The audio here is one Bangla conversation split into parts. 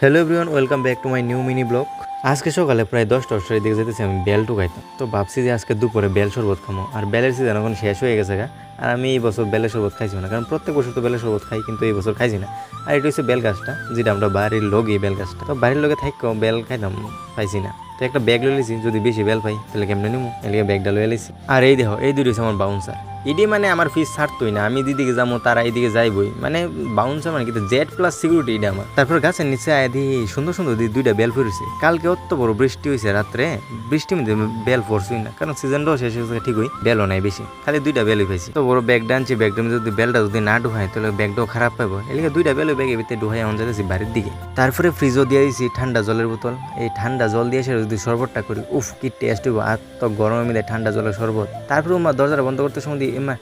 Hello everyone, welcome back to my new mini blog. আজকে সকালে প্রায় 10টার দিকে যেতেছি আমি বেল টুকাইতাম। তো ভাবছি যে আজকে দুপুরে বেল শরবত খামো, আর বেলের সিজন এখন শেষ হয়ে গেছে গা। আর আমি এই বছর বেলের শরবত খাইছি না, কারণ প্রত্যেক বছর তো বেলের শরবত খাই, কিন্তু এই বছর খাইছি না। আর এটা হচ্ছে বেল গাছটা, যেটা আমরা বাড়ির লগই বেল গাছটা। তো বাড়ির লগে থাকতেও বেল খাইতাম, পাইছি না। তো একটা ব্যাগ লয়ে লিছি, যদি বেশি বেল পাই তাহলে কেমনে নিমু, এলিগে ব্যাগটা লয়ে লিছি। আর এই দেখো, এই দুটো হচ্ছে আমার বাউন্সার। এটি মানে আমার ফিস ছাড়তোই না, আমি দিদিকে যাবো তারা এইদিকে যাইবই, মানে বাউন্সার মানে কিন্তু জেড প্লাস সিকিউরিটি এটা আমার। তারপর গাছের নিচে আদি সুন্দর সুন্দর দুইটা বেল ফুরেছে। কালকে অত বড় বৃষ্টি হয়েছে রাত্রে, বৃষ্টির মধ্যে বেল ফোরছই না, কারণ সিজনটাও শেষ হয়েছে ঠিকই, বেলও নাই বেশি, খালি দুইটা বেলই পাইছি। তো বড় ব্যাগটা আনছি, ব্যাগটার মধ্যে যদি বেলটা যদি না ঢুকায় তাহলে ব্যাগটাও খারাপ পাবো, এলিগে দুইটা বেল ব্যাগের ভিতরে ঢুকাই এমন যাইতেছি বাড়ির দিকে। তারপরে ফ্রিজও দিয়ে দিয়েছি ঠান্ডা জলের বোতল। এই ঠান্ডা জল দিয়ে সেটা যদি শরবতটা করি, উফ কি টেস্ট হইব, আর তো গরমের মধ্যে ঠান্ডা জলের শরবত। তারপরে আমার দরজাটা বন্ধ করতে সময় দিই এমা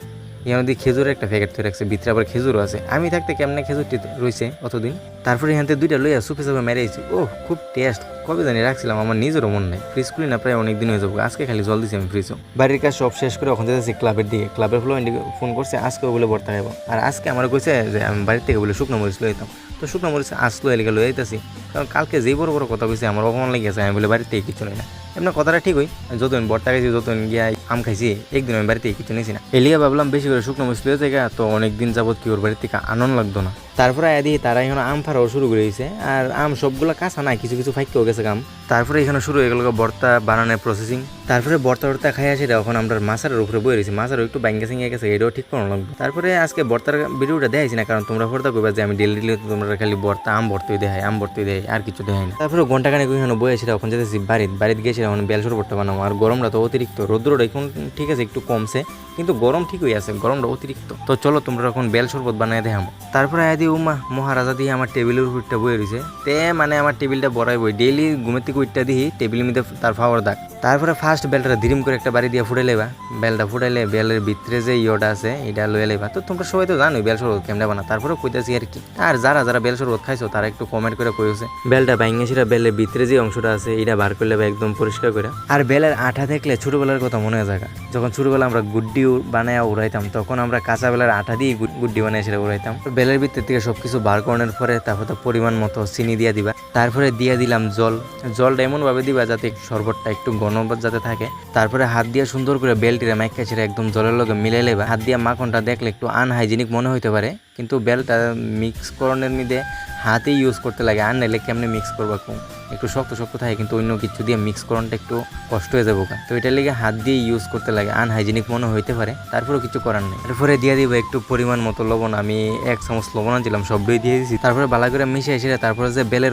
এখানে দিয়ে খেজুরের একটা প্যাকেট তৈরি রাখছে, ভিতরে আবার খেজুরও আছে। আমি থাকতে কেমনে খেজুরটি রয়েছে অতদিন। তারপরে এখান থেকে দুইটা লইয়া সুপে সুপে মেরেছি। ও খুব টেস্ট, কবে জানি রাখছিলাম, আমার নিজেরও মন নেই। ফ্রিজ খুলি না প্রায় অনেক দিন হয়ে যাবো, আজকে খালি জল দিছি আমি ফ্রিজও। বাড়ির কাজ সব শেষ করে ওখানে যেতেছি ক্লাবের দিকে। ক্লাবের ফ্লো ফোন করছে, আজকেও বলে ভর্তা খাবো। আর আজকে আমার কইছে যে আমি বাড়ির থেকে বলে শুকনো মরিচ লই যেতাম। তো শুকনো মরিচ আসলো এলিকে লই যাইতেছি, কারণ কালকে যেই বড় বড় কথা কইছে আমার অপমান লেগেছে। আমি বলে বাড়ির থেকে কিছু নেই না, এমন কথাটা ঠিকই। যতদিন ভর্তা খাইছি, যতদিন গিয়া আম খাইছি, একদিন আমি বাড়িতে কিছু নিয়েছি না। এলিয়া ভাবলাম বেশি করে শুকনো মরিচ লইয়া জায়গা, তো অনেকদিন যাবত কি ওর বাড়ির থেকে আনন্দ লাগতো না। তারপরে আদি তারা এখানে আম ফাড়াও শুরু করে দিয়েছে, আর আম সবগুলো কাঁচা নাই, কিছু কিছু ফাইকেও গেছে আম। তারপরে এখানে শুরু হয়ে গেল ভর্তা বানানোর প্রসেসিং। তারপরে ভর্তা খাই আসে এখন আমরা মাছের উপরে বয়ে রয়েছি, মাছের একটু ব্যাঙ্গে সিঙ্গে গেছে, এটাও ঠিক করানো লাগবে। তারপরে আজকে ভর্তার ভিডিওটা দেখাইছি না, কারণ তোমরা ভর্তা করবে যে আমি ডেলি তোমরা খালি ভর্তা আম ভর্তই দেখাই, আম ভর্তই দেখাই, আর কিছু দেখাই না। তারপরে ঘন্টাখানেক ওইখানে বয়েছিল, ওখানে যেতেছি বাড়িতে গেছি, এখন বেল শরবতটা বানাবো। আর গরমটা তো অতিরিক্ত, রোদ্রটা এখন ঠিক আছে একটু কমছে, কিন্তু গরম ঠিকই আছে, গরমটা অতিরিক্ত। তো চলো তোমরা এখন বেল শরবত বানাই দেখাবো। তারপরে আদি উমা মহারাজা দিয়ে আমার টেবিলের উপরটা বয়ে রয়েছে, তে মানে আমার টেবিলটা বড়াই বই, ডেইলি ঘুমের থেকে উঠটা দিই টেবিলের মধ্যে তার ফাওয়ার দাগ। তারপরে ফার্স্ট বেলটা ধিরিম করে একটা বাড়ি দিয়ে ফুটাই লেবা। বেলটা ফুটাইলে বেলের ভিতরে যে ইয়েটা আছে এটা লয়ে লেবা। তো তোমরা সবাই তো জানোই বেল শরবত কেমনে বানা, তারপরে কইতাছি আর কি। আর যারা বেল শরবত খাইছো তারা একটু কমেন্ট করে কইছে বেলটা ভাঙে সেটা বেলের ভিতরে যে অংশটা আছে এটা বার করলে একদম পরিষ্কার করে। আর বেলের আঠা দেখলে ছোটবেলার কথা মনে হয় জায়গা, যখন ছোটবেলা আমরা গুড্ডি বানায় উড়াইতাম, তখন আমরা কাঁচা বেলের আঠা দিয়ে গুড্ডি বানায় সেটা উড়াইতাম। বেলের ভিতর থেকে সবকিছু বার করানোর পরে তারপর পরিমাণ মতো চিনি দিয়ে দিবা। তারপরে দিয়ে দিলাম জলটা এমন ভাবে দিবা যাতে শরবতটা একটু ঘন যাতে থাকে। তারপরে হাত দিয়ে সুন্দর করে বেলটিরে মাইকা ছেড়ে একদম জলের লগে মিলে লেবা। হাত দিয়ে মাখনটা দেখলে একটু আনহাইজেনিক মনে হইতে পারে, কিন্তু বেলটা মিক্স করণের মধ্যে হাতেই ইউজ করতে লাগে, আর নাইলে কেমনে মিক্স করবা কম, একটু শক্ত থাকে, কিন্তু অন্য কিছু দিয়ে মিক্স করণটা একটু কষ্ট হয়ে যাবো। তো এটার লেগে হাত দিয়ে ইউজ করতে লাগে, আনহাইজেনিক মনে হইতে পারে, তারপরেও কিছু করার নেই। তারপরে দিয়ে দিব একটু পরিমাণ মতো লবণ, আমি 1 চামচ লবণ আনছিলাম, সবটাই দিয়ে দিয়েছি। তারপরে বালা করে মিশিয়ে এসে তারপরে যে বেলের